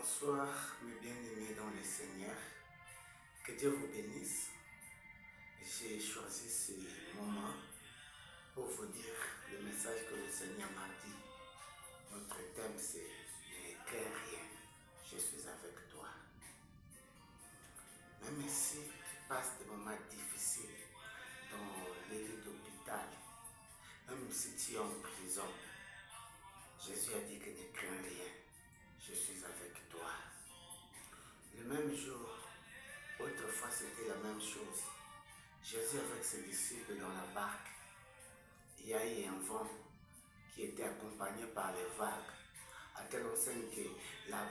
Bonsoir mes bien-aimés dans le Seigneur, que Dieu vous bénisse. J'ai choisi ce moment pour vous dire le message que le Seigneur m'a dit. Notre thème c'est ne crains rien, je suis avec toi. Même si tu passes des moments difficiles dans les lits d'hôpital, même si tu es en prison, Jésus a dit que ne crains rien, je suis avec toi. Le même jour, autrefois c'était la même chose. Jésus avec ses disciples dans la barque, il y a eu un vent qui était accompagné par les vagues, à telle enseigne que la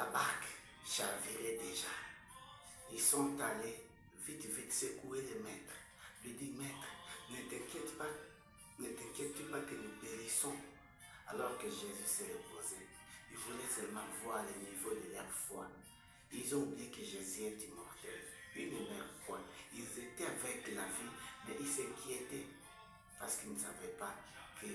barque chavirait déjà. Ils sont allés vite secouer les maîtres. Lui dit, maître, ne t'inquiète pas que nous périssons. Alors que Jésus s'est reposé, ils voulaient seulement voir le niveau de leur foi. Ils ont oublié que Jésus est immortel. Ils n'aimèrent point. Ils étaient avec la vie, mais ils s'inquiétaient parce qu'ils ne savaient pas que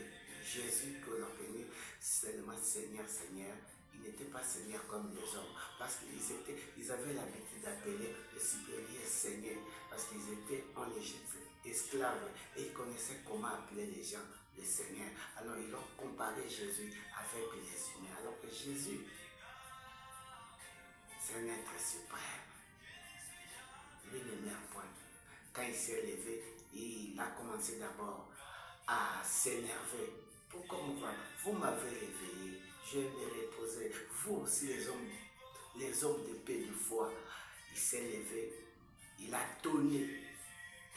Jésus, que l'on connaît seulement Seigneur, Seigneur, il n'était pas Seigneur comme les hommes, parce qu'ils avaient l'habitude d'appeler le supérieur Seigneur, parce qu'ils étaient en Égypte, esclaves, et ils connaissaient comment appeler les gens le Seigneur. Alors ils ont comparé Jésus avec les humains, alors que Jésus, c'est un être suprême. Lui ne meurt point. Quand il s'est levé, il a commencé d'abord à s'énerver. Pourquoi vous m'avez réveillé? Je vais me reposer. Vous aussi les hommes de paix de foi. Il s'est levé, il a tonné,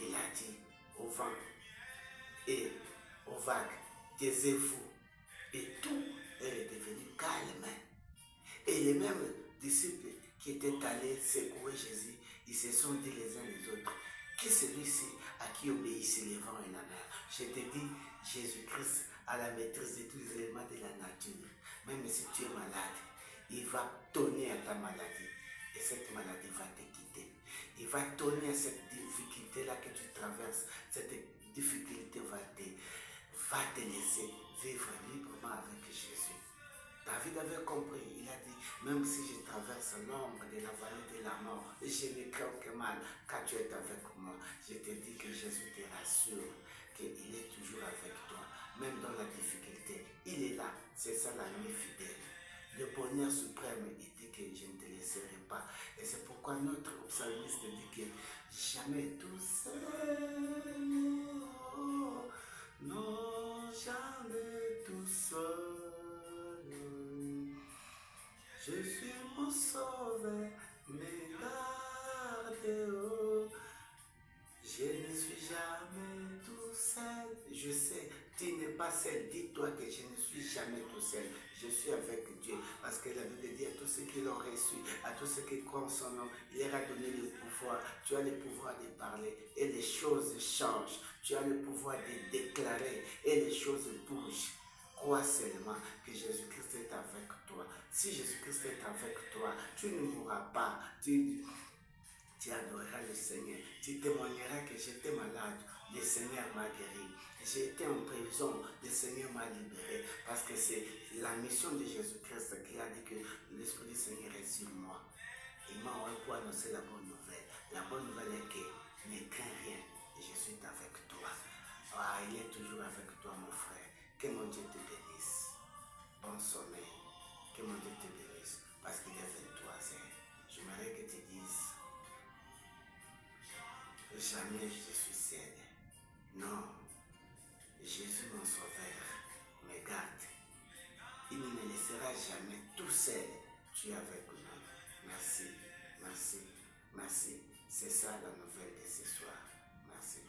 il a dit au vent et aux vagues, taisez-vous. Et tout est devenu calme. Et les mêmes disciples qui étaient allés secouer Jésus, ils se sont dit les uns les autres, qui est celui-ci à qui obéissent les vents et la mer? Je te dis, Jésus-Christ a la maîtrise de tous les éléments de la nature. Même si tu es malade, il va tonner à ta maladie. Et cette maladie va te quitter. Il va tonner à cette difficulté-là que tu traverses. Cette difficulté va te laisser vivre librement avec Jésus. David avait compris, il a dit, même si je traverse l'ombre de la vallée de la mort, je ne crains aucun mal, car tu es avec moi. Je te dis que Jésus te rassure, qu'il est toujours avec toi, même dans la difficulté. Il est là, c'est ça la nuit fidèle. Le bonheur suprême, il dit que je ne te laisserai pas. Et c'est pourquoi notre psalmiste dit que jamais tout seul, non, jamais tout seul. Je suis mon sauveur, mes gardes, oh. Je ne suis jamais tout seul. Je sais, tu n'es pas seul. Dis-toi que je ne suis jamais tout seul. Je suis avec Dieu. Parce que la Bible dit à tous ceux qui l'ont reçu, à tous ceux qui croient en son nom, il leur a donné le pouvoir. Tu as le pouvoir de parler et les choses changent. Tu as le pouvoir de déclarer et les choses bougent. Crois seulement que Jésus-Christ est avec toi. Si Jésus-Christ est avec toi, tu ne mourras pas. Tu adoreras le Seigneur. Tu témoigneras que j'étais malade, le Seigneur m'a guéri. J'étais en prison, le Seigneur m'a libéré. Parce que c'est la mission de Jésus-Christ qui a dit que l'Esprit du Seigneur est sur moi. Il m'a envoyé pour annoncer la bonne nouvelle. La bonne nouvelle est que ne crains rien, je suis avec toi. Ah, il est toujours avec toi, mon frère. Que mon Dieu te bénisse. Bon sommeil. Que mon Dieu te bénisse. Parce qu'il est 23h. J'aimerais que tu dises, jamais je suis seul. Non. Jésus, mon sauveur, me garde. Il ne me laissera jamais tout seul. Tu es avec nous. Merci, merci, merci. C'est ça la nouvelle de ce soir. Merci.